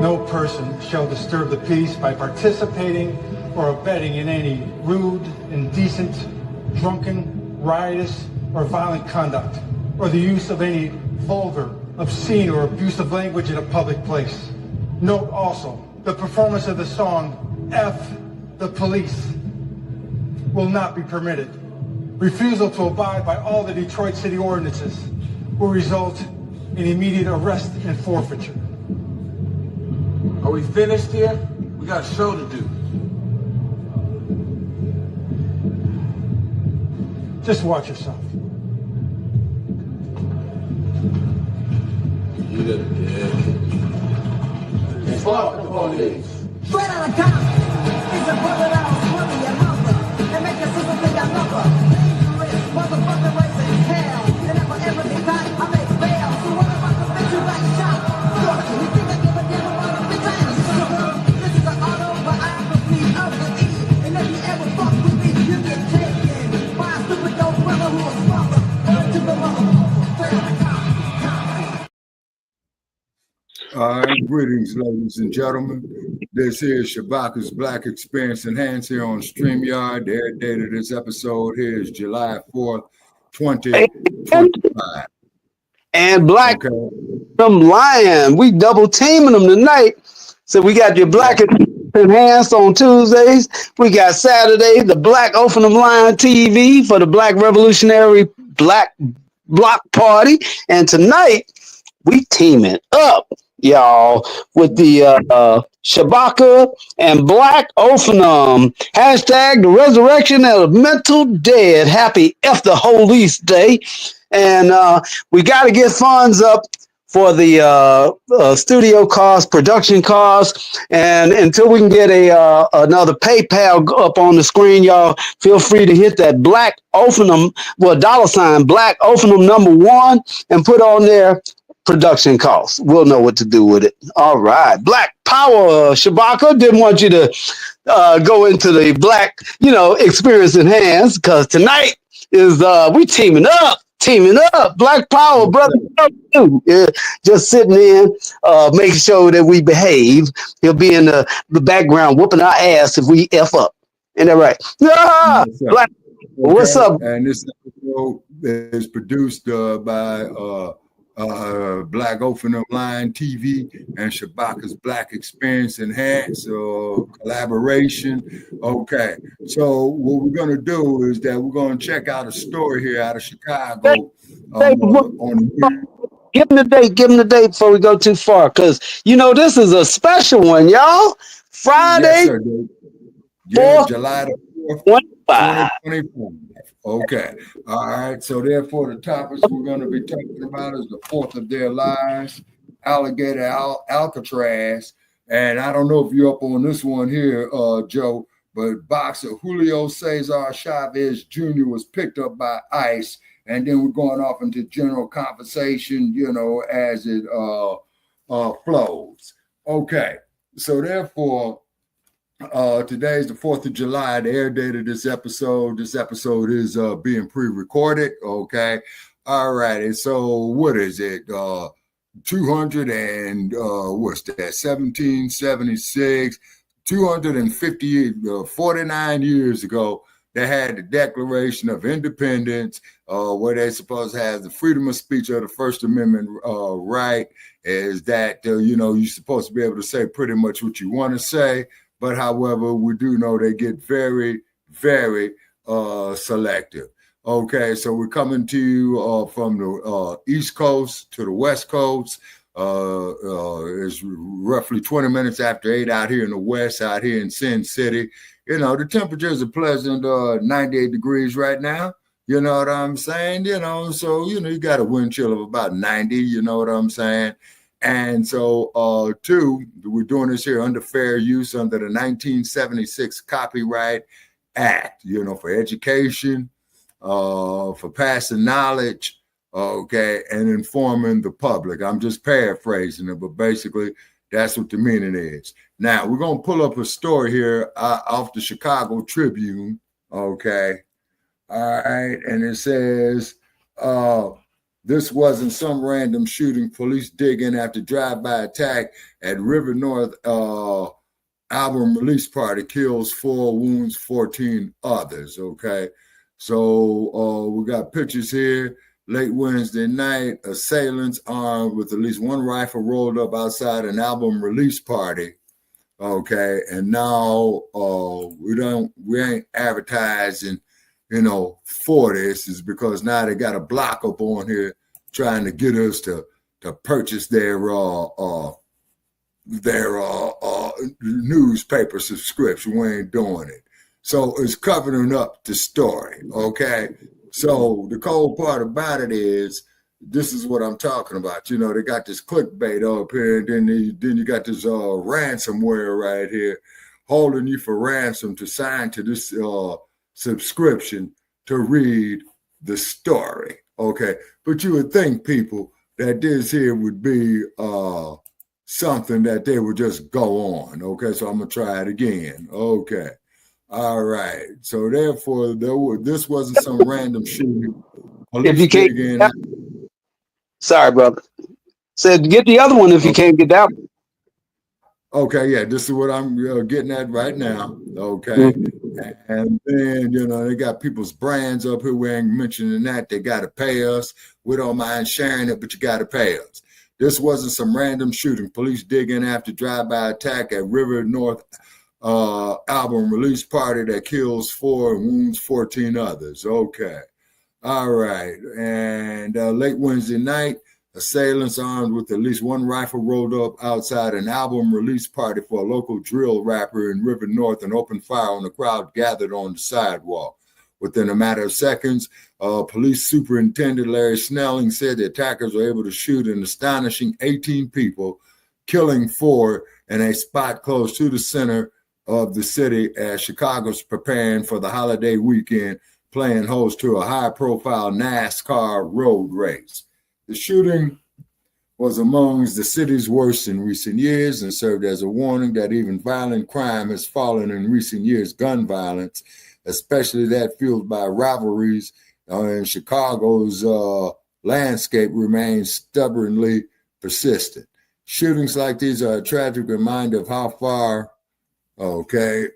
No person shall disturb the peace by participating or abetting in any rude, indecent, drunken, riotous, or violent conduct, or the use of any vulgar, obscene, or abusive language in a public place. Note also, the performance of the song, F the Police, will not be permitted. Refusal to abide by all the Detroit City ordinances will result in immediate arrest and forfeiture. Are we finished here? We got a show to do. Just watch yourself. You the dick. Fuck the police. Straight out of Compton, it's a brother that was swimming your mother and make your sister think I'm lover. Dangerous, motherfucker racing hell. And if I ever get caught, I make bail. So what about the bitch who got shot? You think I give a damn about a bitch I am sugar? This is an autobiography of the E. And if you ever fuck with me, you get taken by a stupid dope brother who was mother. To the mother, straight out of Compton. All right, greetings, ladies and gentlemen. This is Shabaka's Black Experience Enhanced here on StreamYard. The air date of this episode here is July 4th, 2025. And Black them Lion. We double teaming them tonight. So we got your Black Enhanced on Tuesdays. We got Saturday, the Black Ophanim Lion TV for the Black Revolutionary Black Block Party. And tonight, we teaming up, y'all, with the Shabaka and Black Ophanim. Hashtag the resurrection of the mental dead. Happy F the Holice Day. And we got to get funds up for the studio costs, production costs. And until we can get another PayPal up on the screen, y'all, feel free to hit that Black Ophanim, $ Black Ophanim #1 and put on there production costs. We'll know what to do with it. All right. Black Power, Shabaka. Didn't want you to go into the Black, experience enhanced, because tonight is we teaming up. Black Power, brother. Yeah, just sitting in, making sure that we behave. He'll be in the background whooping our ass if we F up. Ain't that right? Yeah. Black. Okay. What's up? And this episode is produced by Black Ophanim Line TV and Shabaka's Black Experience Enhanced collaboration. Okay, so what we're going to do is that we're going to check out a story here out of Chicago. Give them the date before we go too far, because this is a special one, y'all. Friday, yes, July the 4th, 2024. Okay. All right. So therefore, the topics we're going to be talking about is the 4th of their lives, Alligator Alcatraz. And I don't know if you're up on this one here, Joe, but boxer Julio Cesar Chavez Jr. was picked up by ICE. And then we're going off into general conversation, as it flows. Okay. So therefore, today is the 4th of July, the air date of this episode. This episode is being pre-recorded. Okay. All right. And so what is it? 200 and what's that? 1776, 49 years ago, they had the Declaration of Independence, where they're supposed to have the freedom of speech or the First Amendment right, is that, you're supposed to be able to say pretty much what you want to say. But however, we do know they get very, very selective. Okay, so we're coming to you from the East Coast to the West Coast. It's roughly 20 minutes after 8 out here in the West, out here in Sin City. The temperature is a pleasant 98 degrees right now. You know what I'm saying? So, you got a wind chill of about 90, you know what I'm saying? And so, we're doing this here under fair use under the 1976 Copyright Act, for education, for passing knowledge, okay, and informing the public. I'm just paraphrasing it, but basically that's what the meaning is. Now, we're going to pull up a story here off the Chicago Tribune, okay? All right, and it says, this wasn't some random shooting. Police dig in after drive-by attack at River North album release party, kills 4, wounds 14 others. Okay, so we got pictures here. Late Wednesday night, assailants armed with at least one rifle rolled up outside an album release party. Okay, and now we ain't advertising, for this, is because now they got a block up on here trying to get us to purchase their newspaper subscription. We ain't doing it. So it's covering up the story, okay? So the cold part about it is, this is what I'm talking about. They got this clickbait up here, and then you got this ransomware right here holding you for ransom to sign to this subscription to read the story, okay? But you would think, people, that this here would be something that they would just go on, okay? So I'm going to try it again, okay? All right. So therefore, this wasn't some random shooting. If you can't, sorry, brother. Said get the other one if you can't get that one. Okay, yeah, this is what I'm getting at right now. Okay, and then they got people's brands up here. We ain't mentioning that. They got to pay us. We don't mind sharing it, but you got to pay us. This wasn't some random shooting. Police dig in after drive-by attack at River North album release party that kills 4 and wounds 14 others. Okay. All right. And late Wednesday night, assailants armed with at least one rifle rolled up outside an album release party for a local drill rapper in River North and opened fire on the crowd gathered on the sidewalk. Within a matter of seconds, police superintendent Larry Snelling said the attackers were able to shoot an astonishing 18 people, killing 4 in a spot close to the center of the city as Chicago's preparing for the holiday weekend, playing host to a high-profile NASCAR road race. The shooting was amongst the city's worst in recent years and served as a warning that even violent crime has fallen in recent years. Gun violence, especially that fueled by rivalries in Chicago's landscape, remains stubbornly persistent. Shootings like these are a tragic reminder of how far, okay,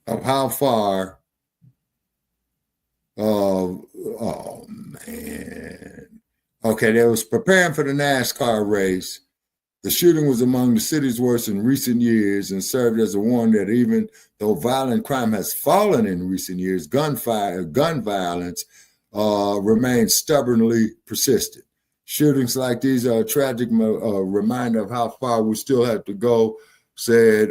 oh man. Okay, they was preparing for the NASCAR race. The shooting was among the city's worst in recent years and served as a warning that even though violent crime has fallen in recent years, gun violence remains stubbornly persistent. Shootings like these are a tragic reminder of how far we still have to go, said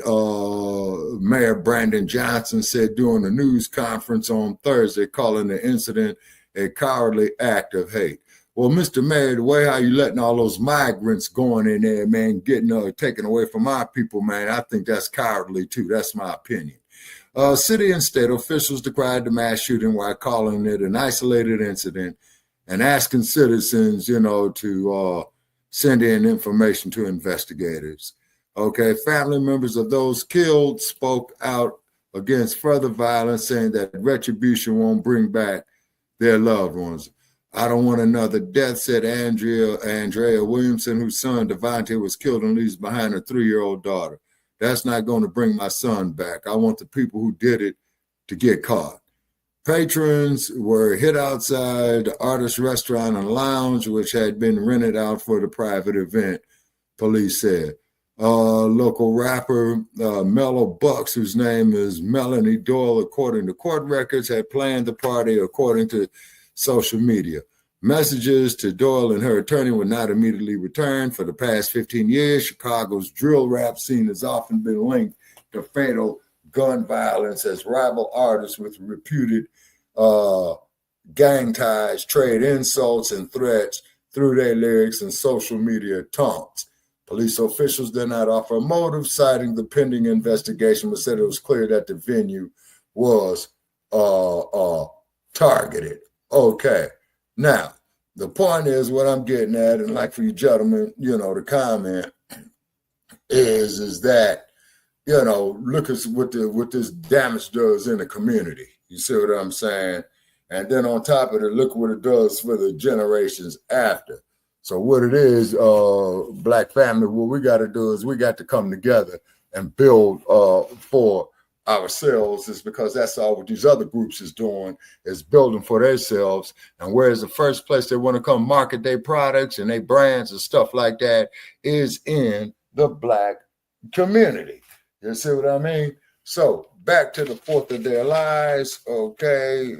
Mayor Brandon Johnson said during a news conference on Thursday, calling the incident a cowardly act of hate. Well, Mr. Mayor, the way how you letting all those migrants going in there, man, getting taken away from our people, man, I think that's cowardly too. That's my opinion. City and state officials decried the mass shooting while calling it an isolated incident and asking citizens, to send in information to investigators. Okay, family members of those killed spoke out against further violence, saying that retribution won't bring back their loved ones. I don't want another death, said Andrea Williamson, whose son Devontae was killed and leaves behind a 3-year-old daughter. That's not going to bring my son back. I want the people who did it to get caught. Patrons were hit outside the artist restaurant and lounge, which had been rented out for the private event, police said. Local rapper Mellow Bucks, whose name is Melanie Doyle, according to court records, had planned the party according to social media. Messages to Doyle and her attorney were not immediately returned. For the past 15 years, Chicago's drill rap scene has often been linked to fatal gun violence as rival artists with reputed gang ties trade insults and threats through their lyrics and social media taunts. Police officials did not offer a motive, citing the pending investigation, but said it was clear that the venue was targeted. Okay. Now, the point is what I'm getting at, and like for you gentlemen, to comment is that, look at what this damage does in the community. You see what I'm saying? And then on top of it, look what it does for the generations after. So what it is, Black family, what we got to do is we got to come together and build for ourselves, is because that's all what these other groups is doing, is building for themselves. And whereas the first place they want to come market their products and their brands and stuff like that is in the Black community. You see what I mean? So back to the 4th of their lives, okay.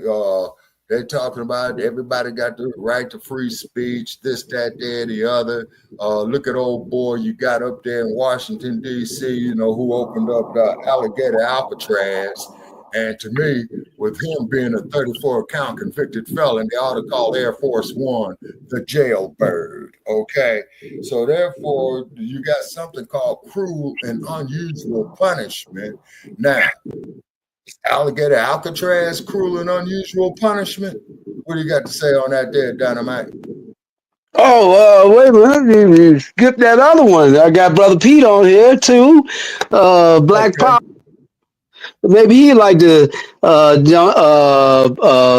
They're talking about everybody got the right to free speech, this, that, there, the other. Look at old boy you got up there in Washington, D.C., you know, who opened up the alligator Alcatraz. And to me, with him being a 34-count convicted felon, they ought to call Air Force One the jailbird, okay? So therefore, you got something called cruel and unusual punishment. Now, alligator Alcatraz, cruel and unusual punishment? What do you got to say on that there, Dynamite? Oh, wait a minute. You skip that other one. I got Brother Pete on here, too. Black Okay. Power. Maybe he'd like to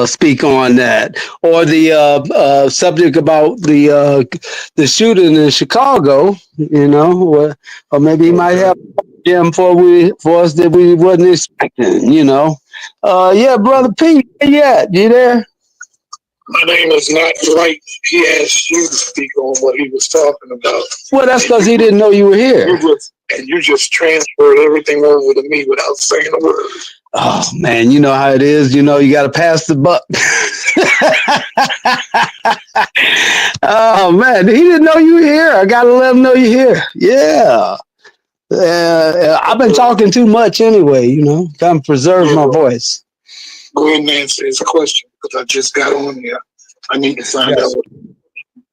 speak on that, or the subject about the shooting in Chicago. You know, or maybe he might have them for us that we wasn't expecting. You know, yeah, Brother Pete, yeah, you there? My name is not right. He asked you to speak on what he was talking about. Well, that's because he didn't know you were here. You just transferred everything over to me without saying a word. Oh man, you know how it is. You know, you got to pass the buck. Oh man, he didn't know you were here. I got to let him know you're here. Yeah. I've been talking too much anyway, you know, kind of preserve my voice. Go ahead and answer his question, because I just got on here. I need to find out what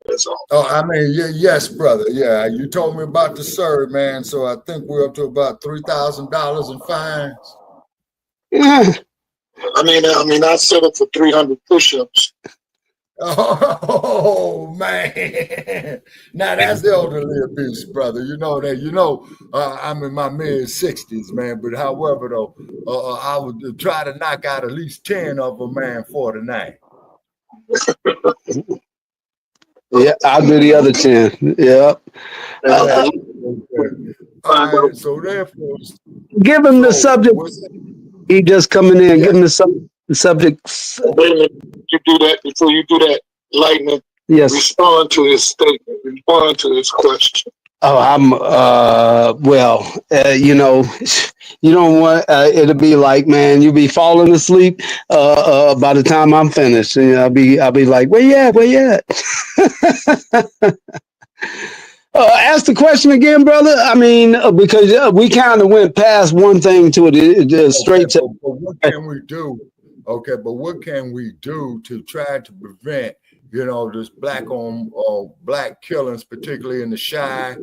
that's all. Oh, I mean, yes, brother. Yeah, you told me about the serve, man. So I think we're up to about $3,000 in fines. Yeah. I mean, I set up for 300 push-ups. Oh man, now that's elderly abuse, brother. You know that. You know, I'm in my mid-60s, man. But however, though, I would try to knock out at least 10 of them, man, for tonight. Yeah, I'll do the other 10. Yeah. All right, so therefore, Give him the subject. He just coming in. Give him the subject. Wait a minute. You do that before you do that. Lightning. Yes. Respond to his statement. Respond to his question. Oh, I'm you know, you don't want it'll be like, man, you'll be falling asleep by the time I'm finished. And I'll be like, where you at? Ask the question again, brother. I mean, because we kind of went past one thing to it straight to. But what can we do? Okay, but what can we do to try to prevent, you know, this black on black killings, particularly in the Chi,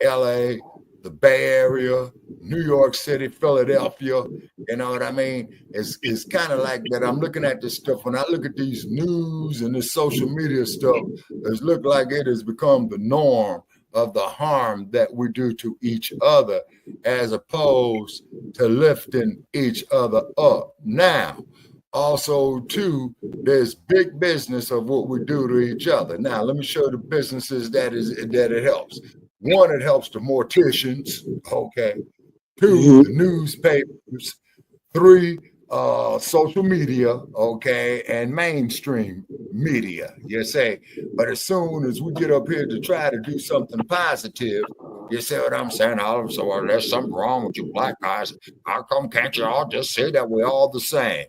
LA, the Bay Area, New York City, Philadelphia? You know what I mean? It's kind of like that. I'm looking at this stuff. When I look at these news and this social media stuff, it looks like it has become the norm of the harm that we do to each other, as opposed to lifting each other up. Now, also, too, there's big business of what we do to each other. Now, let me show the businesses that it helps. One, it helps the morticians, okay. Two, the newspapers. Three, social media, okay, and mainstream media, you say. But as soon as we get up here to try to do something positive, you see what I'm saying? All of a sudden, well, there's something wrong with you black guys. How come can't you all just say that we're all the same?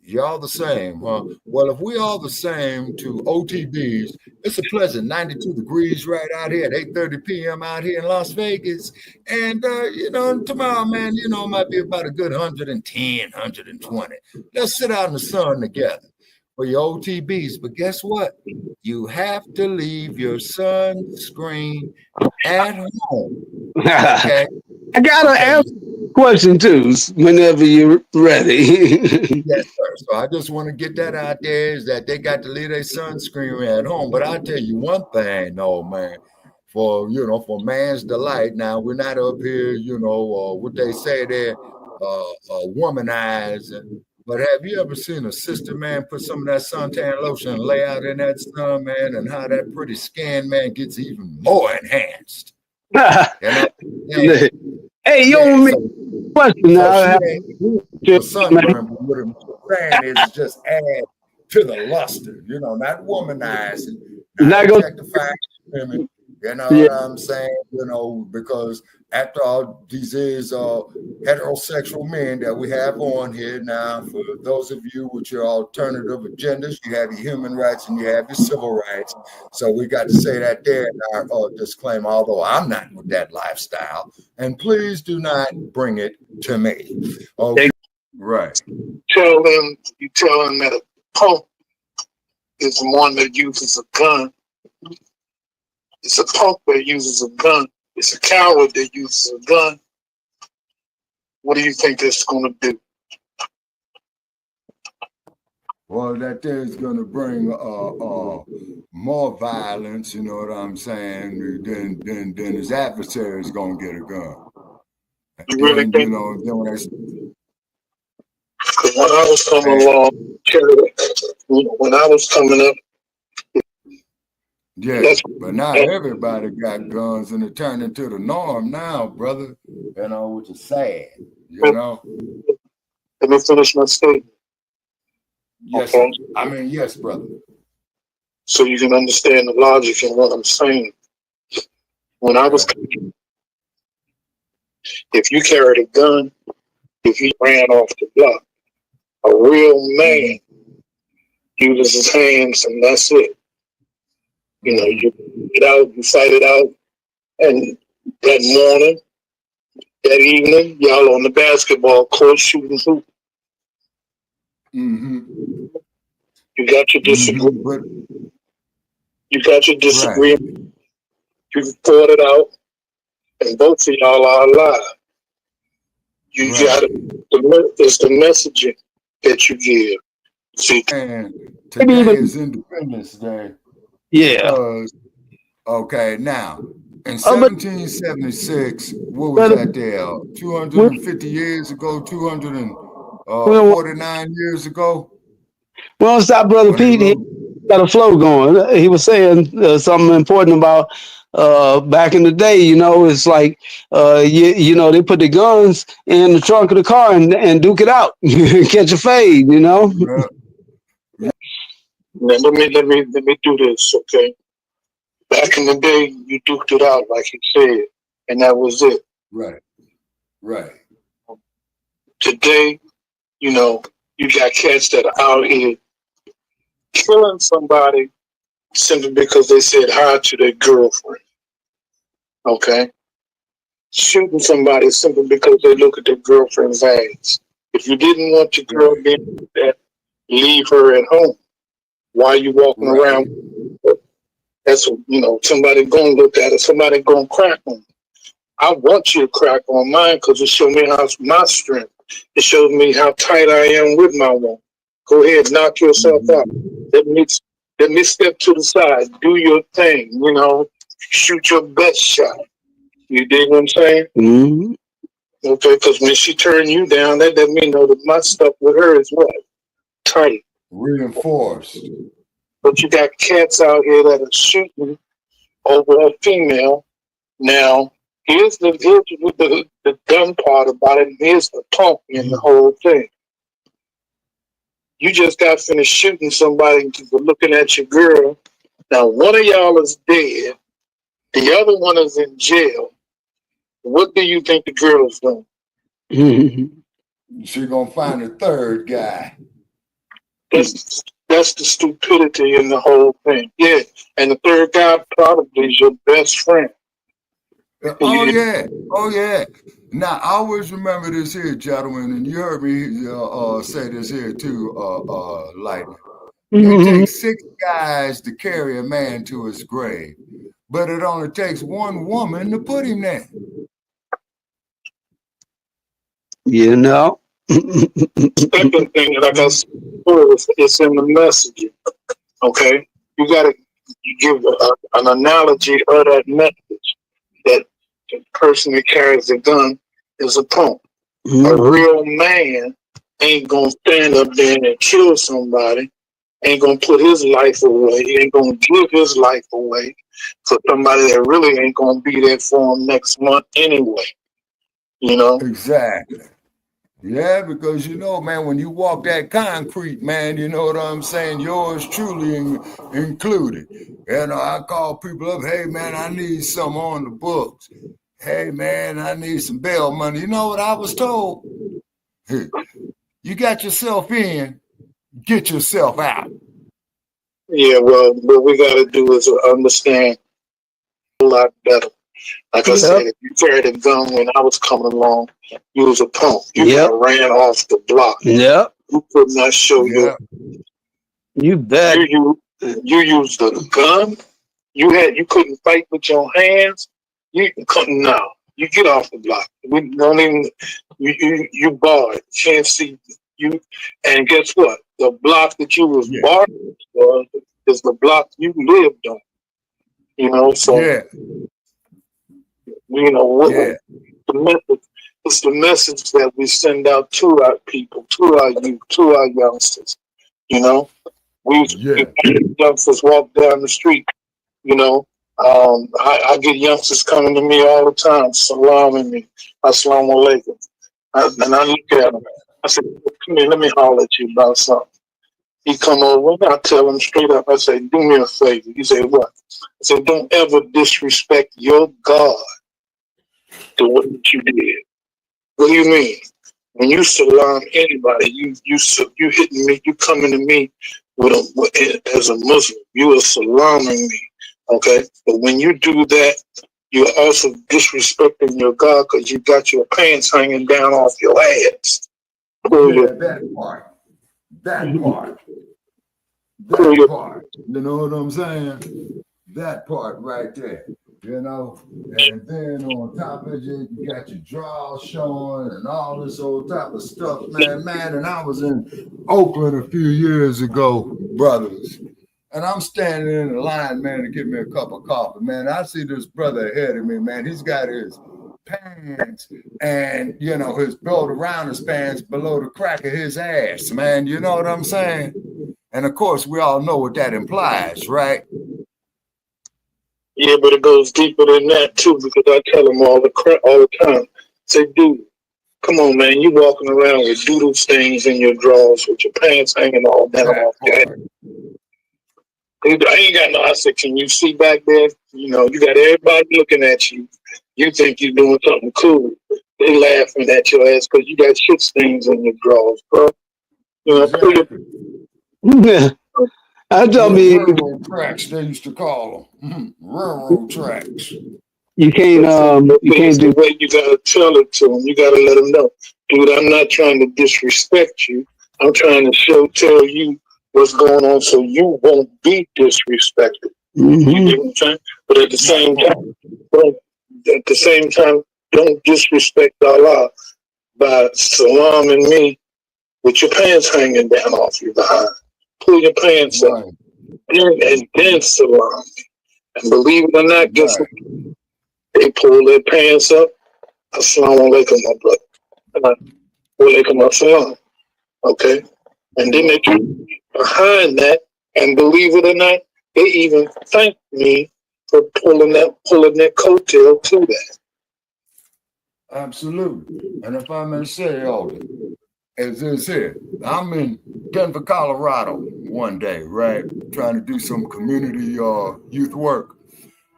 Y'all the same, huh? Well, if we all the same to OTBs, it's a pleasant 92 degrees right out here at 8:30 p.m. out here in Las Vegas. And, you know, tomorrow, man, you know, it might be about a good 110, 120. Let's sit out in the sun together for your OTBs. But guess what? You have to leave your sunscreen at home. Okay? I got to answer the question, too, whenever you're ready. Yes, sir. So I just want to get that out there, is that they got to leave their sunscreen at home. But I'll tell you one thing, though, man, for man's delight. Now, we're not up here, you know, what they say there, womanizing But have you ever seen a sister, man, put some of that suntan lotion and lay out in that sun, man, and how that pretty skin, man, gets even more enhanced? You know? Yeah. Hey, you Yeah, owe me so, a question so now. she ain't a sunburn, but what I'm saying is just add to the luster, you know, not womanize it, not Not gonna, objectify women, you know yeah. what I'm saying? You know, because after all, these is heterosexual men that we have on here now. For those of you with your alternative agendas, you have your human rights and you have your civil rights. So we got to say that there in our disclaimer, although I'm not with that lifestyle. And please do not bring it to me. Okay. Right. You tell him that a punk is one that uses a gun. It's a punk that uses a gun. It's a coward that uses a gun. What do you think that's going to do? Well, that is going to bring more violence, you know what I'm saying, than his adversary is going to get a gun. You really And, think? you know, then when I Because when I was coming along, when I was coming up, yeah, but not everybody got guns, and it turned into the norm now, brother. You know, which is sad. You know. Let me finish my statement. Yes, Okay. I mean, yes, brother. So you can understand the logic in what I'm saying. When I was, if you carried a gun, if you ran off the block, a real man uses his hands, and that's it. You know, you get out, you fight it out, and that morning, that evening, y'all on the basketball court shooting hoop. You got your disagreement. You got your disagreement. You fought it out, and both of y'all are alive. You got it. It's the messaging that you give. See, and today is Independence Day. Yeah. Because, okay, now in 1776, what was that there? 250 years ago, 249 years ago. We don't stop, Brother Pete. He got a flow going. He was saying something important about back in the day. You know, it's like you know, they put the guns in the trunk of the car and duke it out, catch a fade. You know. Now, let me do this, okay? Back in the day, you duked it out, like he said, and that was it. Right. Today, you know, you got cats that are out here killing somebody simply because they said hi to their girlfriend. Okay? Shooting somebody simply because they look at their girlfriend's ass. If you didn't want your girl being like that, leave her at home. Why are you walking around? That's, you know, somebody gonna look at it, somebody gonna crack on. I want you to crack on mine because it shows me how my strength. It shows me how tight I am with my woman. Go ahead, knock yourself out. Let me step to the side. Do your thing. You know, shoot your best shot. You dig what I'm saying? Okay, because when she turned you down, that let me know that my stuff with her is what? Tight. Reinforced. But you got cats out here that are shooting over a female. Now, here's the dumb part about it. Here's the punk in the whole thing. You just got finished shooting somebody for looking at your girl. Now, one of y'all is dead. The other one is in jail. What do you think the girl's doing? She's gonna find a third guy. That's the stupidity in the whole thing. Yeah, and the third guy probably is your best friend. Oh yeah. Now I always remember this here, gentlemen, and you heard me say this here too, Lightning. It takes 6 guys to carry a man to his grave, but it only takes one woman to put him there. You know. Second thing, like I said, it's in the messaging. Okay, you give an analogy of that message that the person that carries the gun is a punk. A real man ain't gonna stand up there and kill somebody, ain't gonna put his life away, ain't gonna give his life away for somebody that really ain't gonna be there for him next month anyway. You know? Exactly. Yeah, because you know, man, when you walk that concrete, man, you know what I'm saying? Yours truly included. You know, I call people up, hey, man, I need some on the books. Hey, man, I need some bail money. You know what I was told? Hey, you got yourself in, get yourself out. Yeah, well, what we gotta do is understand a lot better. Like I said, if you carried a gun when I was coming along, you was a punk. You could have ran off the block. Yep. You could not show your. You bet. You used the gun. You couldn't fight with your hands. You couldn't now. You get off the block. We don't even. You barred. You can't see you. And guess what? The block that you was barred was is the block you lived on. You know, so you know what the message. It's the message that we send out to our people, to our youth, to our youngsters. You know, youngsters walk down the street. You know, I get youngsters coming to me all the time, salaming me, assalamu alaikum, and I look at them. I said, "Come here, let me holler at you about something." He come over, and I tell him straight up. I say, "Do me a favor." He said, "What?" I said, "Don't ever disrespect your God to what you did." What do you mean? When you salam anybody, you hitting me, you coming to me as a Muslim, you are salaming me, okay? But when you do that, you're also disrespecting your God because you got your pants hanging down off your ass. That part. That part. That part. You know what I'm saying? That part right there. You know, and then on top of it, you got your drawers showing and all this old type of stuff, man. And I was in Oakland a few years ago, brothers, and I'm standing in the line, man, to get me a cup of coffee, man. I see this brother ahead of me, man. He's got his pants and, you know, his belt around his pants below the crack of his ass, man. You know what I'm saying? And of course, we all know what that implies, right? Yeah, but it goes deeper than that too, because I tell them all the time. Say, dude, come on, man, you walking around with doodle stains in your drawers with your pants hanging all down off your head. I ain't got no. I said, can you see back there? You know, you got everybody looking at you. You think you're doing something cool. They laughing at your ass because you got shit stains in your drawers, bro. You know, Yeah. I tell me railroad tracks, they used to call them. Railroad tracks. You can't do the way you gotta tell it to them. You gotta let them know, dude, I'm not trying to disrespect you. I'm trying to tell you what's going on so you won't be disrespected. Mm-hmm. You know what I'm saying? But at the same time, don't disrespect Allah by salaming me with your pants hanging down off your behind. Pull your pants up and then salam me. And believe it or not, guess what? They pull their pants up. Assalamu alaikum, my brother. Walaikum assalam. Okay? And then they get behind that, and believe it or not, they even thank me for pulling that coattail to that. Absolutely. And if I may say, Elder, as this here, I'm in Denver, Colorado one day, right? Trying to do some community youth work.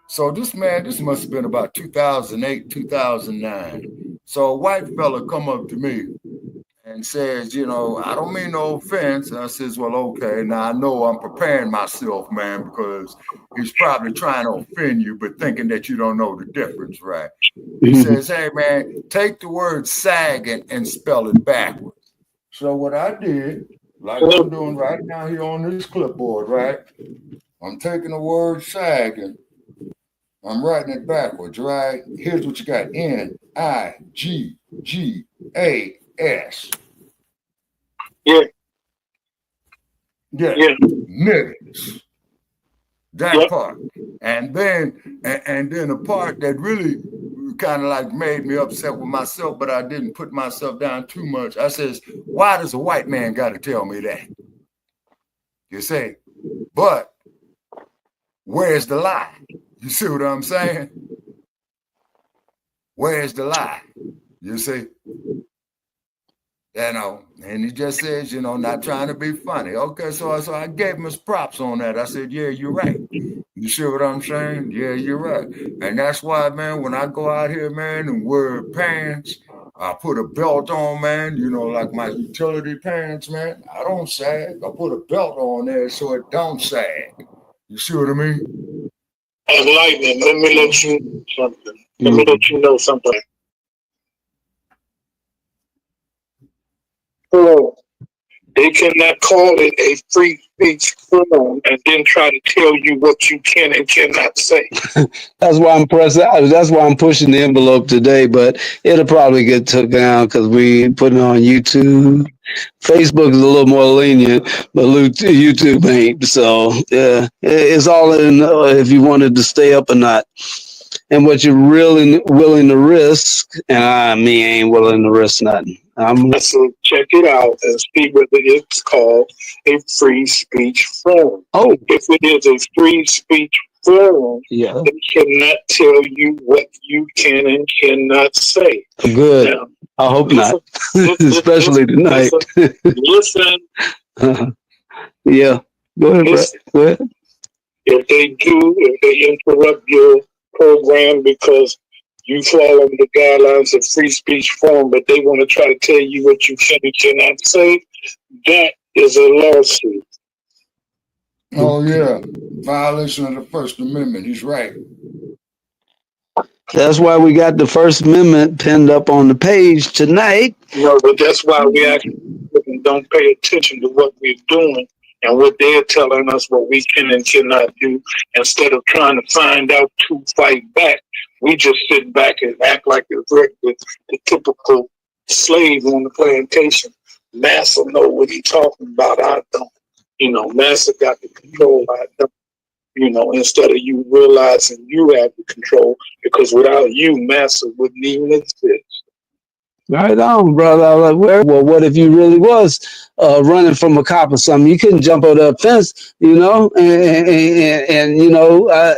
So this must have been about 2008, 2009. So a white fella come up to me and says, you know, I don't mean no offense. And I says, well, okay. Now I know I'm preparing myself, man, because he's probably trying to offend you, but thinking that you don't know the difference, right? He says, hey, man, take the word sagging and spell it backwards. So what I did, like I'm doing right now here on this clipboard, right? I'm taking the word sagging. I'm writing it backwards, right? Here's what you got. Niggas. Yeah. Niggas. That part. And then a part that really kind of like made me upset with myself, but I didn't put myself down too much. I says, Why does a white man got to tell me that? You see? But where's the lie? You see what I'm saying? Where's the lie? You see? You know, and he just says, you know, not trying to be funny. Okay, so I gave him his props on that. I said, yeah, you're right. You see what I'm saying? Yeah, you're right. And that's why, man, when I go out here, man, and wear pants, I put a belt on, man, you know, like my utility pants, man. I don't sag. I put a belt on there so it don't sag. You see what I mean? Enlightenment, let me let you know something. Let me let you know something. Oh, they cannot call it a free speech forum and then try to tell you what you can and cannot say. That's why I'm pressing. That's why I'm pushing the envelope today. But it'll probably get took down because we put it on YouTube. Facebook is a little more lenient, but YouTube ain't. So yeah, it's all in if you wanted to stay up or not, and what you're really willing to risk. And I ain't willing to risk nothing. So check it out and see whether it's called a free speech forum. Oh, if it is a free speech forum, yeah, they cannot tell you what you can and cannot say. Good. Now, I hope not, especially tonight. Listen. Yeah. Go ahead, Brett. Go ahead. If they interrupt your program because you follow the guidelines of free speech forum, but they want to try to tell you what you can and cannot say, that is a lawsuit. Oh, yeah. Violation of the First Amendment. He's right. That's why we got the First Amendment pinned up on the page tonight. No, but that's why we actually don't pay attention to what we're doing and what they're telling us what we can and cannot do. Instead of trying to find out to fight back, we just sit back and act like the typical slave on the plantation. Massa know what he's talking about. I don't. You know, Massa got the control. I don't. You know, instead of you realizing you have the control, because without you, Massa wouldn't even exist. Right on, brother. I was like, well, what if you really was running from a cop or something? You couldn't jump over the fence, you know, and you know, I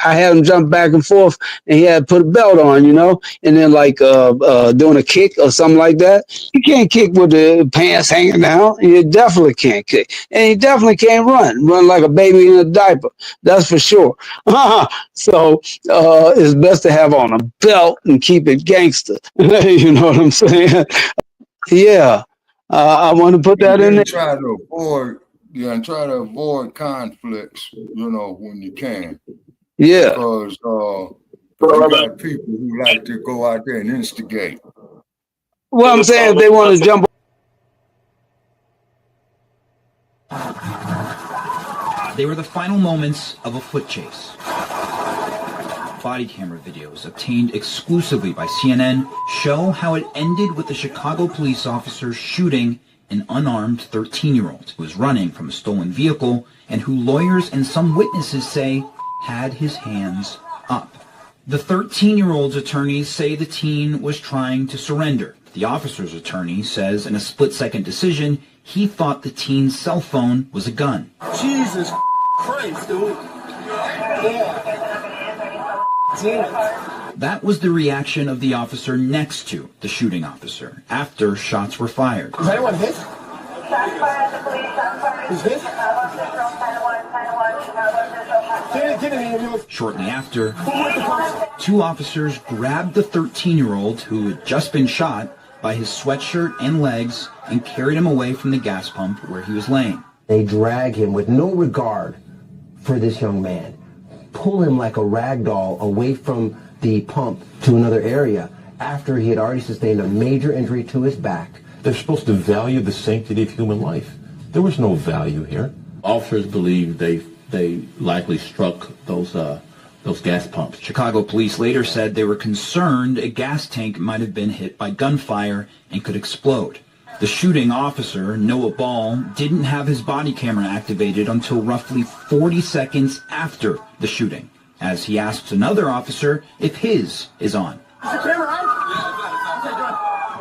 had him jump back and forth, and he had to put a belt on, you know, and then like doing a kick or something like that. You can't kick with the pants hanging down. You definitely can't kick, and you definitely can't run like a baby in a diaper. That's for sure. So it's best to have on a belt and keep it gangster. You know what I'm saying? Yeah. I want to put that in there. Try to avoid conflicts, you know, when you can. Yeah. Because you got people who like to go out there and instigate. Well, I'm saying if they want to jump. They were the final moments of a foot chase. Body camera videos obtained exclusively by CNN show how it ended with the Chicago police officer shooting an unarmed 13-year-old who was running from a stolen vehicle and who lawyers and some witnesses say had his hands up. The 13-year-old's attorneys say the teen was trying to surrender. The officer's attorney says in a split-second decision he thought the teen's cell phone was a gun. Jesus Christ, dude. Yeah. That was the reaction of the officer next to the shooting officer after shots were fired. Is anyone hit? Is hit? Shortly after, two officers grabbed the 13-year-old who had just been shot by his sweatshirt and legs and carried him away from the gas pump where he was laying. They drag him with no regard for this young man, pull him like a rag doll away from the pump to another area after he had already sustained a major injury to his back. They're supposed to value the sanctity of human life. There was no value here. Officers believe they likely struck those gas pumps. Chicago police later said they were concerned a gas tank might have been hit by gunfire and could explode. The shooting officer, Noah Ball, didn't have his body camera activated until roughly 40 seconds after the shooting, as he asks another officer if his is on. Is the camera on?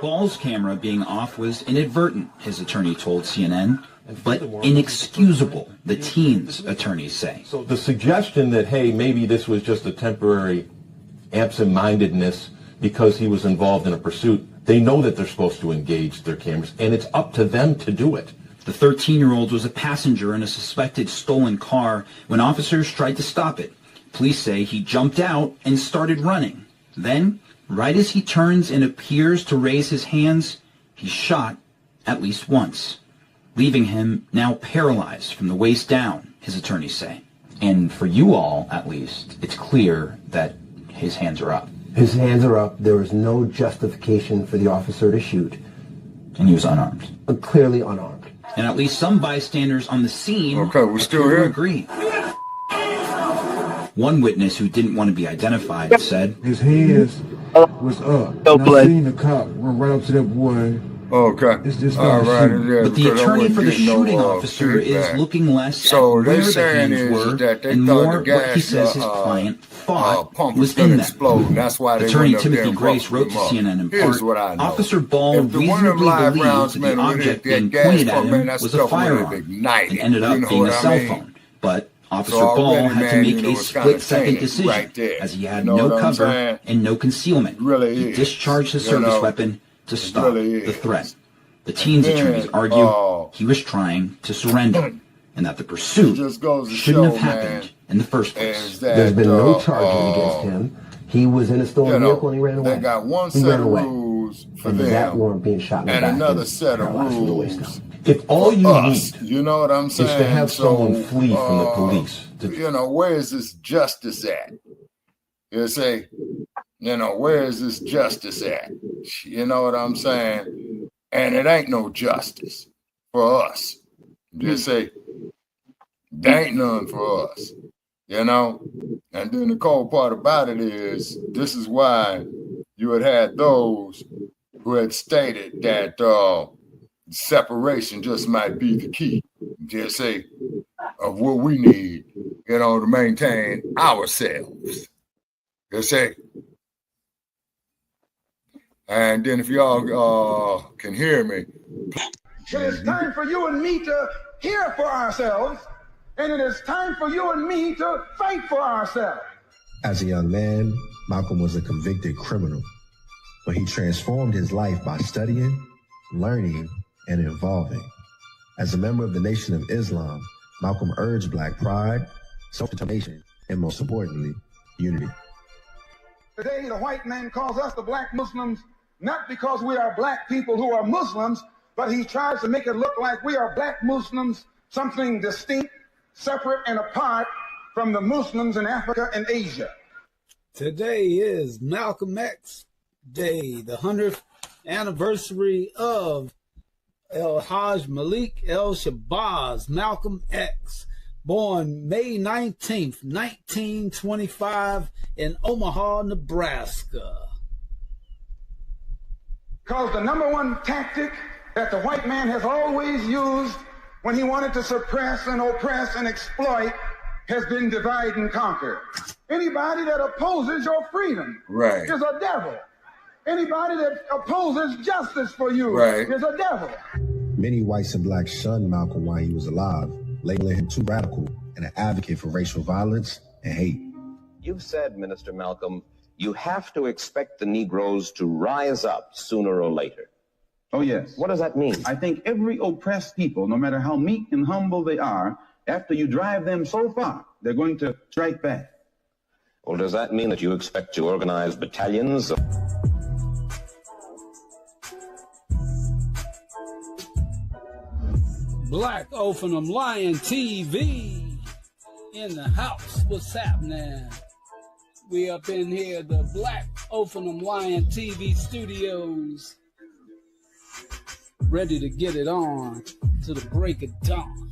Ball's camera being off was inadvertent, his attorney told CNN, but inexcusable, the teen's attorneys say. So the suggestion that, hey, maybe this was just a temporary absent-mindedness because he was involved in a pursuit, they know that they're supposed to engage their cameras, and it's up to them to do it. The 13-year-old was a passenger in a suspected stolen car when officers tried to stop it. Police say he jumped out and started running. Then, right as he turns and appears to raise his hands, he's shot at least once, leaving him now paralyzed from the waist down, his attorneys say. And for you all, at least, it's clear that his hands are up. His hands are up. There was no justification for the officer to shoot. And he was unarmed. Clearly unarmed. And at least some bystanders on the scene we're still here. agree. One witness who didn't want to be identified said, His hands was up. I seen the cop run right up to that boy. Okay. It's just all right. Yeah, but the attorney for the shooting officer is looking less at where the hands were and more what he says his client thought was in them. That's why Attorney Timothy Grace wrote to CNN in part, Officer Ball reasonably believes that the object being pointed at him was a firearm and ended up being a cell phone. But Officer Ball had to make a split-second decision as he had no cover and no concealment. He discharged his service weapon to stop the threat. The teen's attorneys argue he was trying to surrender and that the pursuit shouldn't have happened in the first place. There's been no charges against him. He was in a stolen vehicle and he ran away. They got one set of rules for them that warrant being shot in the and back another set of rules. If all you need, you know what I'm saying, is to have someone flee from the police. Where is this justice at? You say, where is this justice at? You know what I'm saying? And it ain't no justice for us. Just say, there ain't none for us. And then the cold part about it is, this is why you had those who had stated that separation just might be the key, just say, of what we need, to maintain ourselves. Just say. And then if y'all can hear me. It is time for you and me to hear for ourselves, and it is time for you and me to fight for ourselves. As a young man, Malcolm was a convicted criminal, but he transformed his life by studying, learning, and evolving. As a member of the Nation of Islam, Malcolm urged Black pride, self-determination, and most importantly, unity. Today, the white man calls us the Black Muslims not because we are Black people who are Muslims, but he tries to make it look like we are Black Muslims, something distinct, separate, and apart from the Muslims in Africa and Asia. Today is Malcolm X Day, the 100th anniversary of El-Hajj Malik El-Shabazz, Malcolm X, born May 19th, 1925 in Omaha, Nebraska. Because the number one tactic that the white man has always used when he wanted to suppress and oppress and exploit has been divide and conquer. Anybody that opposes your freedom is a devil. Anybody that opposes justice for you is a devil. Many whites and blacks shunned Malcolm while he was alive, labeling him too radical and an advocate for racial violence and hate. You've said, Minister Malcolm, you have to expect the Negroes to rise up sooner or later. Oh, yes. What does that mean? I think every oppressed people, no matter how meek and humble they are, after you drive them so far, they're going to strike back. Well, does that mean that you expect to organize battalions of... Black Ophanim Lion TV in the house. What's happening? We up in here, the Black Ophanim Lion TV studios, ready to get it on to the break of dawn.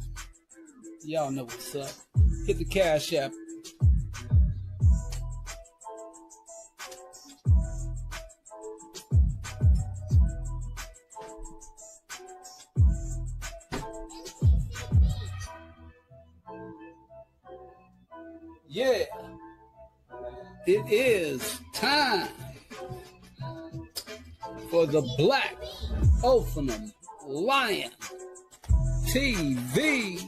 Y'all know what's up. Hit the Cash App. Yeah, it is time for for the Black Ophanim Lion TV.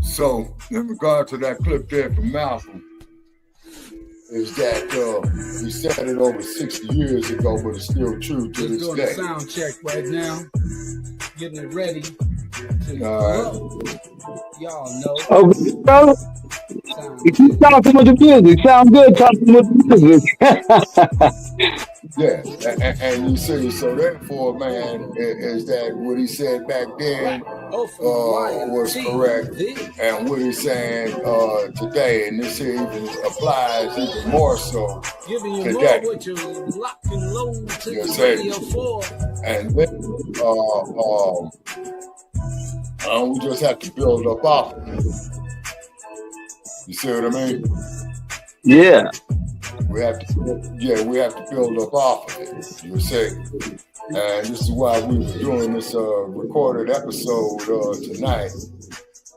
So, in regard to that clip there from Malcolm, is that he said it over 60 years ago, but it's still true to this doing day. a sound check right now, getting it ready. Y'all know. Okay, brother. You keep talking with the music. Sound good talking with the music. Yeah, and you see, so therefore, man, is that what he said back then was correct, and what he's saying today, and this even applies even more so Giving you today. more what you lock and load to You the see? radio for. And then we just have to build up off of it. You see what I mean? Yeah. We have to build up off of it. You see? And this is why we were doing this recorded episode tonight,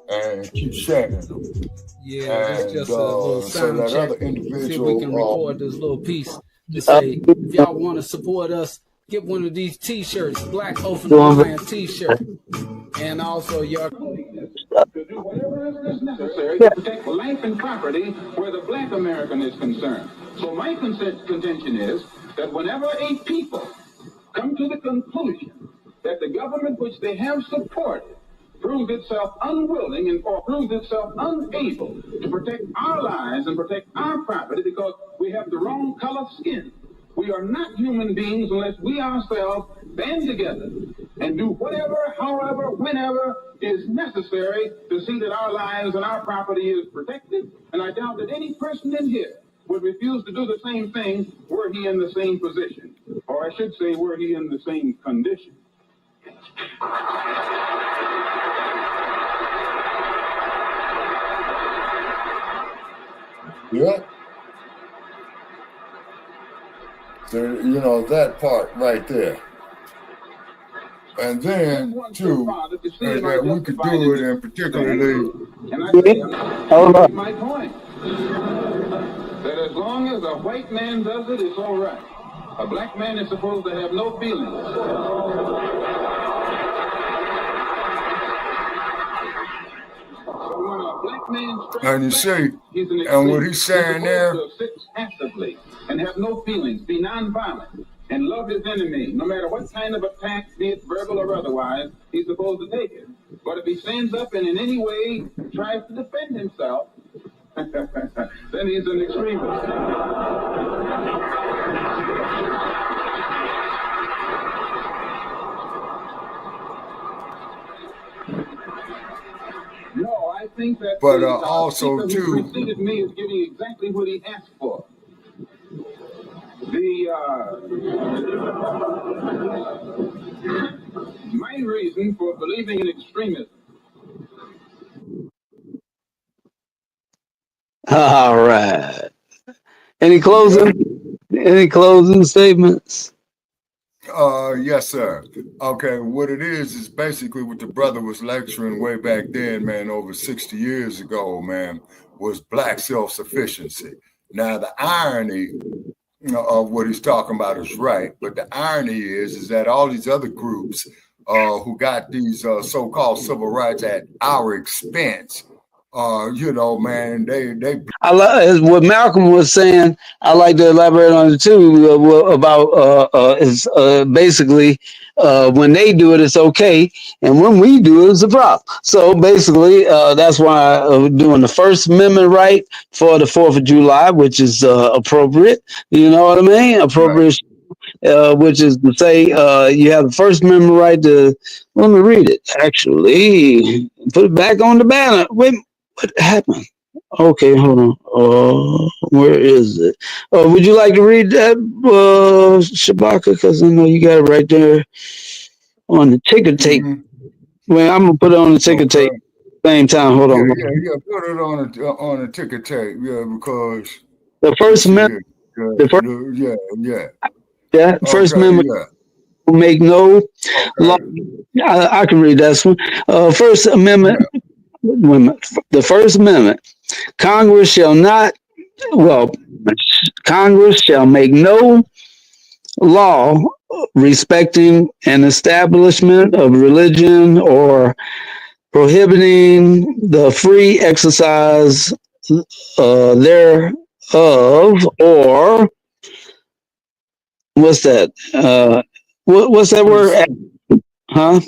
and keep sharing them. Yeah, it's just a little so sound that check. other individual, See if we can record this little piece to say, if y'all want to support us, get one of these T-shirts, Black Ophanim Lion T-shirt, and also your. To do whatever is necessary to protect life and property where the black American is concerned. So my contention is that whenever a people come to the conclusion that the government which they have supported proves itself unwilling and or proves itself unable to protect our lives and protect our property because we have the wrong color skin, we are not human beings unless we ourselves band together and do whatever, however, whenever is necessary to see that our lives and our property is protected. And I doubt that any person in here would refuse to do the same thing were he in the same position. Or I should say, were he in the same condition. Yeah. So, you know, that part right there. And then, too, that we could do it in particularly. And I say, my point. That as long as a white man does it, it's all right. A black man is supposed to have no feelings. And you see, and what he's saying there, sit passively and have no feelings, be nonviolent, and love his enemy, no matter what kind of attack, be it verbal or otherwise, he's supposed to take it. But if he stands up and in any way tries to defend himself, then he's an extremist. No, I think that. But also too, who preceded me is giving exactly what he asked for. My reason for believing in extremism. All right. Any closing statements? Yes, sir. Okay, what it is basically what the brother was lecturing way back then, man, over 60 years ago, man, was black self-sufficiency. Now, the irony of what he's talking about is right, but the irony is that all these other groups who got these so-called civil rights at our expense, you know, man, they. I like what Malcolm was saying. I like to elaborate on it too about is basically when they do it, it's okay, and when we do it, it's a problem. So basically, that's why we're doing the First Amendment right for the 4th of July, which is appropriate. You know what I mean? Appropriate. Right. Which is to say, you have the First Amendment right to. Let me read it. Actually, put it back on the banner. Wait. What happened? Okay, hold on. Where is it? Would you like to read that, Shabaka? Because I know you got it right there on the ticker tape. Well, I'm gonna put it on the ticker tape. Same time. Hold on. Yeah. Put it on a ticker tape. Yeah, because the First Amendment. Yeah. First Amendment. Yeah. make no law. I can read that one. First Amendment. The First Amendment. Congress shall not. Well, Congress shall make no law respecting an establishment of religion or prohibiting the free exercise thereof, or what's that? What's that word? Huh?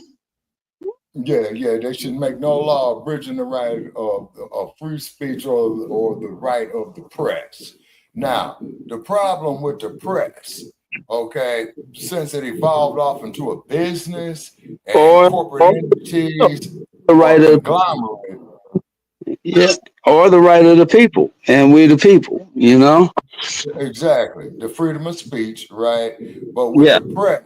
Yeah, they should make no law abridging the right of free speech or the right of the press. Now, the problem with the press, okay, since it evolved off into a business and corporate entities, the right of conglomerate. Yeah, or the right of the people, and we the people, you know. Exactly, the freedom of speech, right? But with the press,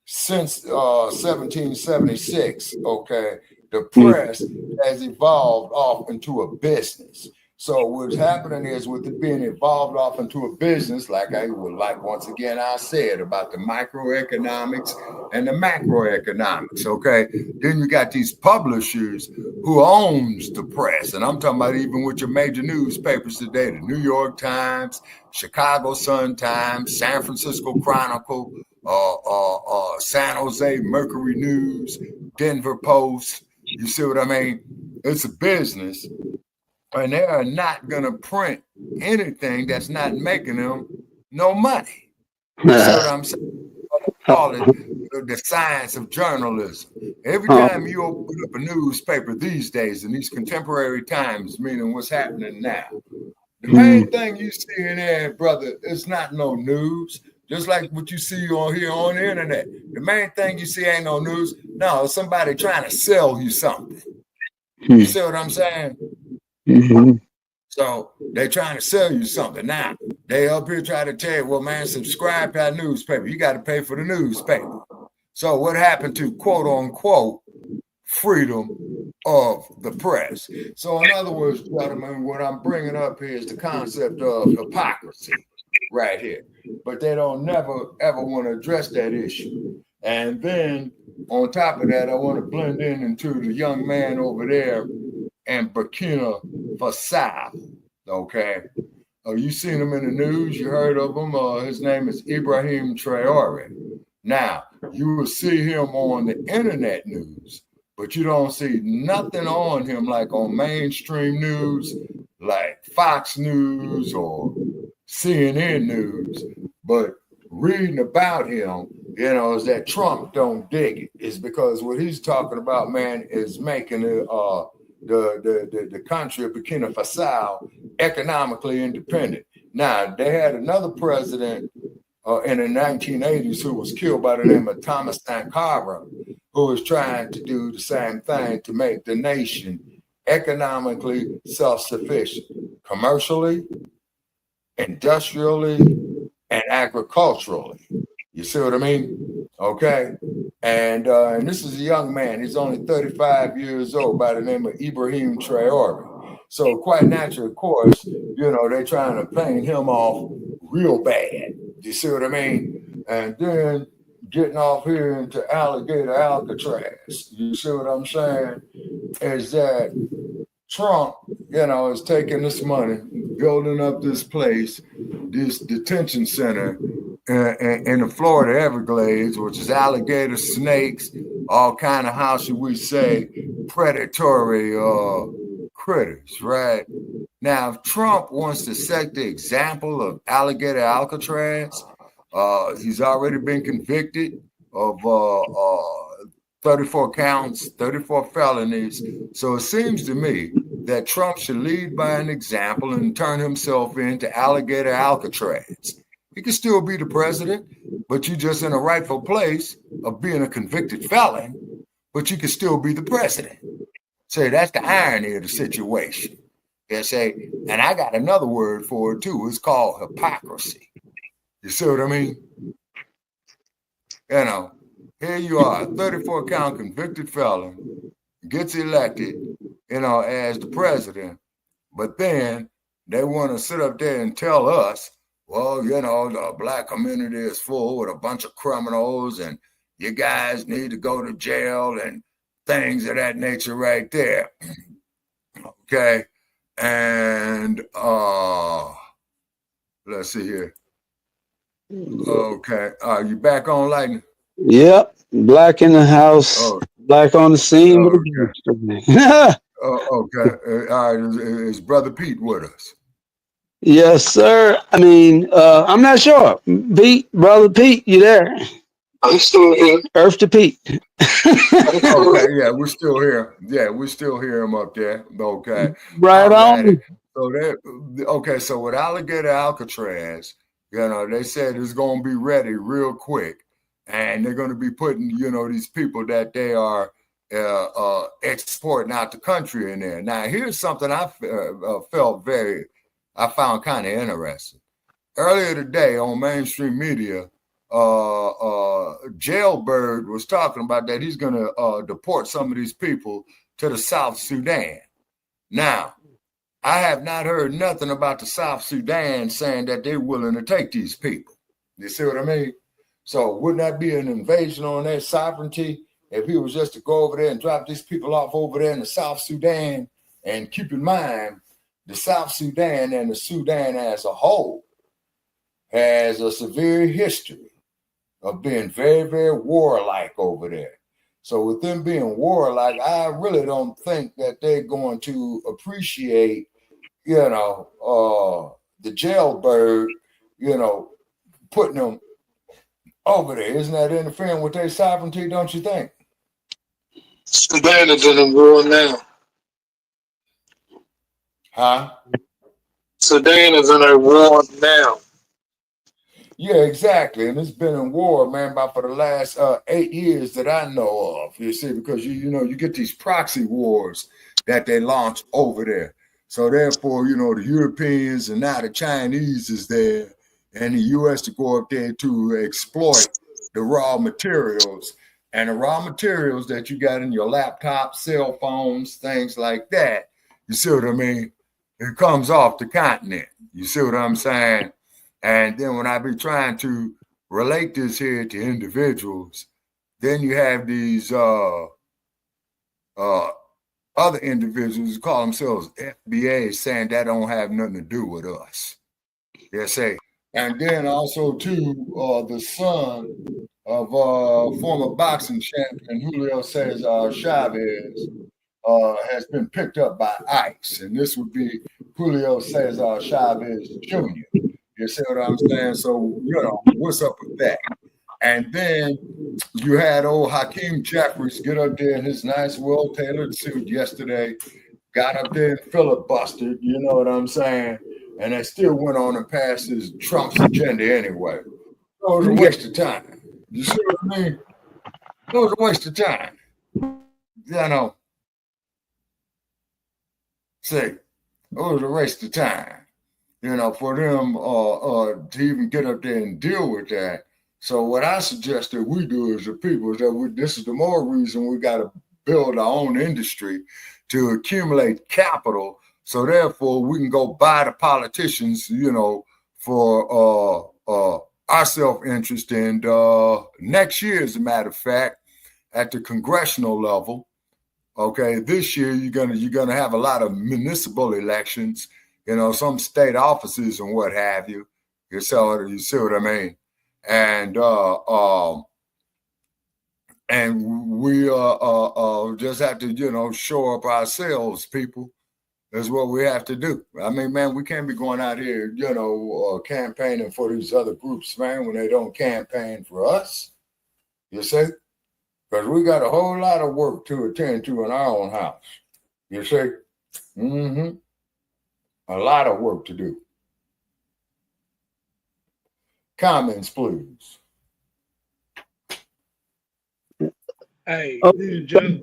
since 1776, okay, the press has evolved off into a business. So what's happening is, with it being evolved off into a business, like once again I said about the microeconomics and the macroeconomics, okay? Then you got these publishers who owns the press, and I'm talking about even with your major newspapers today, the New York Times, Chicago Sun-Times, San Francisco Chronicle, San Jose Mercury News, Denver Post. You see what I mean? It's a business. And they are not going to print anything that's not making them no money. You see what I'm saying? I call it the science of journalism. Every time you open up a newspaper these days, in these contemporary times, meaning what's happening now, the main thing you see in there, brother, it's not no news. Just like what you see on here on the internet. The main thing you see ain't no news. No, it's somebody trying to sell you something. You see what I'm saying? So they're trying to sell you something. Now, they up here try to tell you, well, man, subscribe to our newspaper. You got to pay for the newspaper. So what happened to quote unquote freedom of the press? So in other words, gentlemen, what I'm bringing up here is the concept of hypocrisy right here. But they don't never, ever want to address that issue. And then on top of that, I want to blend into the young man over there in Burkina Faso, okay? You seen him in the news, you heard of him. His name is Ibrahim Traore. Now, you will see him on the internet news, but you don't see nothing on him like on mainstream news, like Fox News or CNN News. But reading about him, you know, is that Trump don't dig it. It's because what he's talking about, man, is making the country of Burkina Faso economically independent. Now, they had another president in the 1980s who was killed by the name of Thomas Sankara, who was trying to do the same thing to make the nation economically self-sufficient, commercially, industrially, and agriculturally. You see what I mean? Okay. And this is a young man. He's only 35 years old, by the name of Ibrahim Traore. So quite naturally, of course, you know, they're trying to paint him off real bad. You see what I mean? And then getting off here into alligator Alcatraz. You see what I'm saying? Is that Trump, you know, is taking this money, building up this place, this detention center in the Florida Everglades, which is alligator, snakes, all kind of, how should we say, predatory critters, right? Now, if Trump wants to set the example of alligator Alcatraz, he's already been convicted of 34 counts, 34 felonies. So it seems to me that Trump should lead by an example and turn himself into alligator Alcatraz. He can still be the president, but you're just in a rightful place of being a convicted felon, but you can still be the president. So that's the irony of the situation. They say, and I got another word for it too. It's called hypocrisy. You see what I mean? You know, here you are, 34 count convicted felon, gets elected, you know, as the president, but then they want to sit up there and tell us, well, you know, the black community is full with a bunch of criminals and you guys need to go to jail and things of that nature right there. Okay. And let's see here. Okay. You back on, Lightning? Yep. Black in the house. Oh. Black on the scene. Okay. Okay. All right. Is Brother Pete with us? Yes, sir. I mean, I'm not sure. Pete, Brother Pete, you there? I'm still here. Earth to Pete. Okay, yeah, we're still here. Yeah, we still hear him up there. Okay. Right on. So okay, so with Alligator Alcatraz, they said it's gonna be ready real quick. And they're gonna be putting, these people that they are exporting out the country in there. Now, here's something I found kind of interesting. Earlier today on mainstream media, Jailbird was talking about that he's going to deport some of these people to the South Sudan. Now, I have not heard nothing about the South Sudan saying that they're willing to take these people. You see what I mean? So wouldn't that be an invasion on their sovereignty if he was just to go over there and drop these people off over there in the South Sudan? And keep in mind, the South Sudan and the Sudan as a whole has a severe history of being very, very warlike over there. So with them being warlike, I really don't think that they're going to appreciate, the Jailbird, putting them over there. Isn't that interfering with their sovereignty, don't you think? Sudan is in a war now. Huh? Sudan is in a war now. Yeah, exactly. And it's been in war, man, about for the last 8 years that I know of. You see, because you get these proxy wars that they launch over there. So therefore, the Europeans and now the Chinese is there, and the U.S. to go up there to exploit the raw materials. And the raw materials that you got in your laptop, cell phones, things like that, you see what I mean? It comes off the continent. You see what I'm saying? And then when I be trying to relate this here to individuals, then you have these other individuals who call themselves FBA saying that don't have nothing to do with us. They say. And then also too, the son of former boxing champion Julio Cesar Chavez has been picked up by ICE. And this would be Julio Cesar Chavez Jr. You see what I'm saying? So, what's up with that? And then you had old Hakeem Jeffries get up there in his nice, well-tailored suit yesterday, got up there and filibustered, you know what I'm saying? And they still went on and passed his Trump's agenda anyway. So it was a waste of time. You see what I mean? It was a waste of time. See, it was a waste of time. For them to even get up there and deal with that. So what I suggest that we do as the people is that this is the more reason we got to build our own industry to accumulate capital. So therefore we can go buy the politicians, for our self-interest. And next year, as a matter of fact, at the congressional level, okay, this year you're gonna have a lot of municipal elections. Some state offices and what have you. You see what I mean? And we just have to, show up ourselves, people. That's what we have to do. I mean, man, we can't be going out here, campaigning for these other groups, man, when they don't campaign for us. You see? Because we got a whole lot of work to attend to in our own house. You see? Mm-hmm. A lot of work to do. Comments, please. Hey, this is Joe.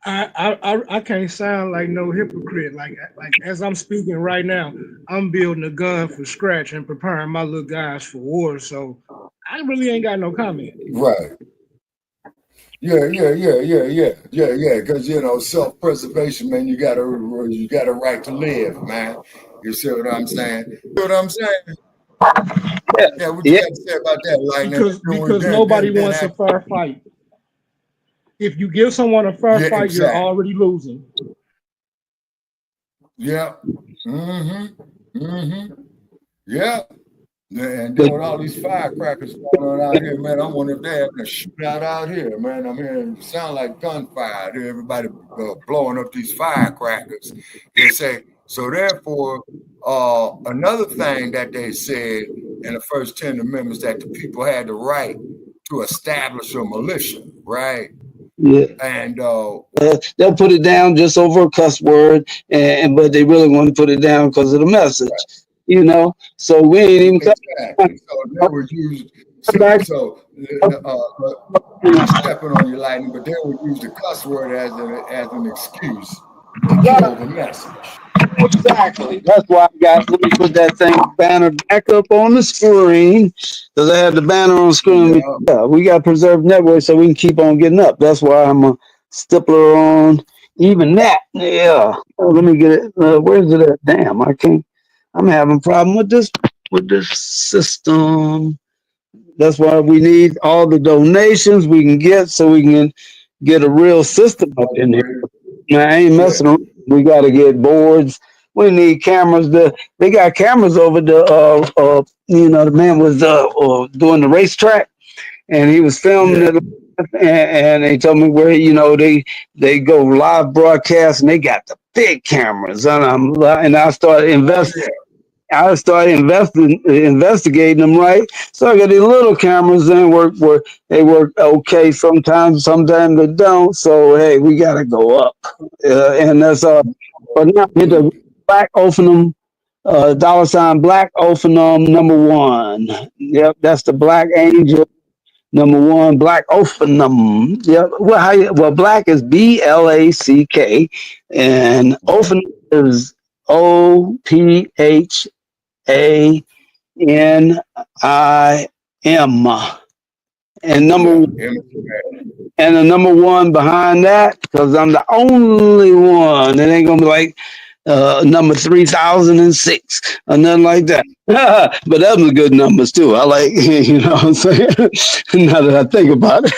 I can't sound like no hypocrite. Like as I'm speaking right now, I'm building a gun from scratch and preparing my little guys for war. So I really ain't got no comment. Right. Yeah. Because self-preservation, man, you got a right to live, man. You see what I'm saying? You know what I'm saying? Yeah, what you got to say about that, Lightning? Because nobody wants a fair fight. If you give someone a fair Yeah, fight, you're exactly. already losing. Yeah. Yeah. And then But with all these firecrackers going on out here, man, I wonder if they're having a shootout out here, man. I'm hearing it sound like gunfire. I hear everybody blowing up these firecrackers. They say, so therefore, another thing that they said in the first 10 amendments that the people had the right to establish a militia, right? yeah, And they'll put it down just over a cuss word, and but they really want to put it down because of the message, you know. So we ain't even exactly. So they were used. So I'm stepping on you, lightning, but they would use the cuss word as an excuse to kill the message. Exactly. That's why, guys, let me put that thing banner back up on the screen because I had the banner on the screen. Yeah, we got preserved network so we can keep on getting up. That's why I'm a stippler on even that. Yeah. Oh, let me get it. Where's it at? Damn, I can't. I'm having a problem with this system. That's why we need all the donations we can get so we can get a real system up in here. Man, I ain't messing around. We got to get boards. We need cameras. They got cameras over the the man was doing the racetrack and he was filming it, and they told me where they go live broadcast and they got the big cameras and I started investing. I started investigating them, right? So I got these little cameras and they work okay sometimes they don't. So hey, we gotta go up, and that's but now hit the Black Ophanim, $ Black Ophanim #1. Yep, that's the Black Angel #1, Black Ophanim. Yep. Well, Black is BLACK, and Ophanim is OPHANIM, and and the #1 behind that, because I'm the only one. It ain't gonna be like number 3006 or nothing like that. But those are good numbers too. I like, you know what I'm saying? Now that I think about it.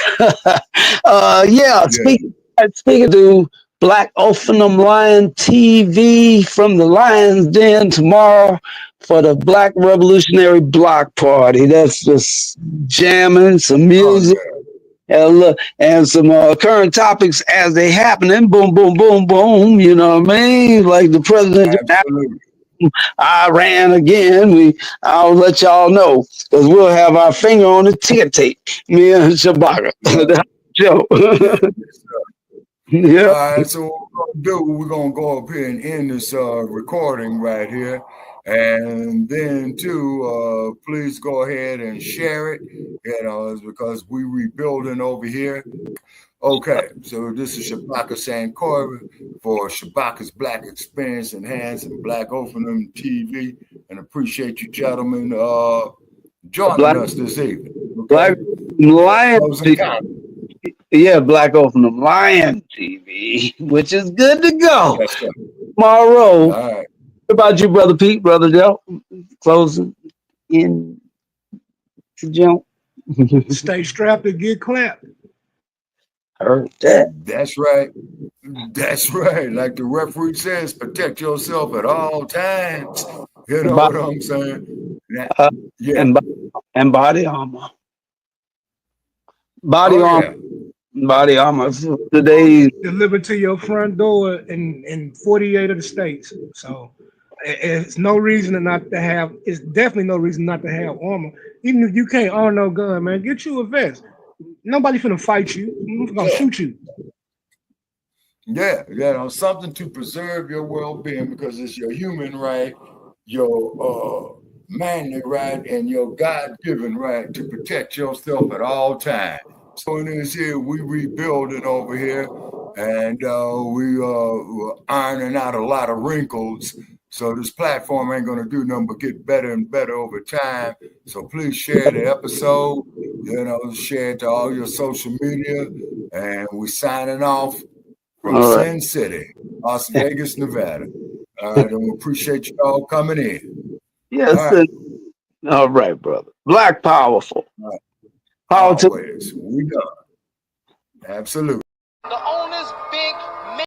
Speaking to Black Ophanim Lion TV from the Lion's Den tomorrow for the Black Revolutionary Block Party. That's just jamming, some music. And some current topics as they happen, and boom, boom, boom, boom. You know what I mean? Like the president of Iran again. I'll let y'all know because we'll have our finger on the ticker tape. Me and Shabaka. Joe. Yeah. All right. So what we're gonna go up here and end this recording right here. And then too, please go ahead and share it, because we rebuilding over here. Okay, so this is Shabaka Sankora for Shabaka's Black Experience Enhanced and Black Ophanim TV, and appreciate you gentlemen joining us this evening. Okay? Black Lion TV. Yeah, Black Ophanim Lion TV, which is good to go. Tomorrow. All right. What about you, Brother Pete, Brother Joe? Closing in to jump. Stay strapped and get clapped. Heard that. That's right. That's right. Like the referee says, protect yourself at all times. You know what I'm saying? And body armor. Body armor. Today delivered to your front door in 48 of the states. So it's no reason not to have. It's definitely no reason not to have armor. Even if you can't own no gun, man, get you a vest. Nobody finna fight you. I'm gonna shoot you. Yeah, something to preserve your well-being because it's your human right, your manly right, and your God-given right to protect yourself at all times. So in this here, we rebuilding over here, and we're ironing out a lot of wrinkles. So this platform ain't gonna do nothing but get better and better over time. So please share the episode, share it to all your social media, and we're signing off from Sin City, Las Vegas, Nevada. All right, and we appreciate you all coming in. Yes, all right, brother. Black powerful. Always. We done. Absolutely.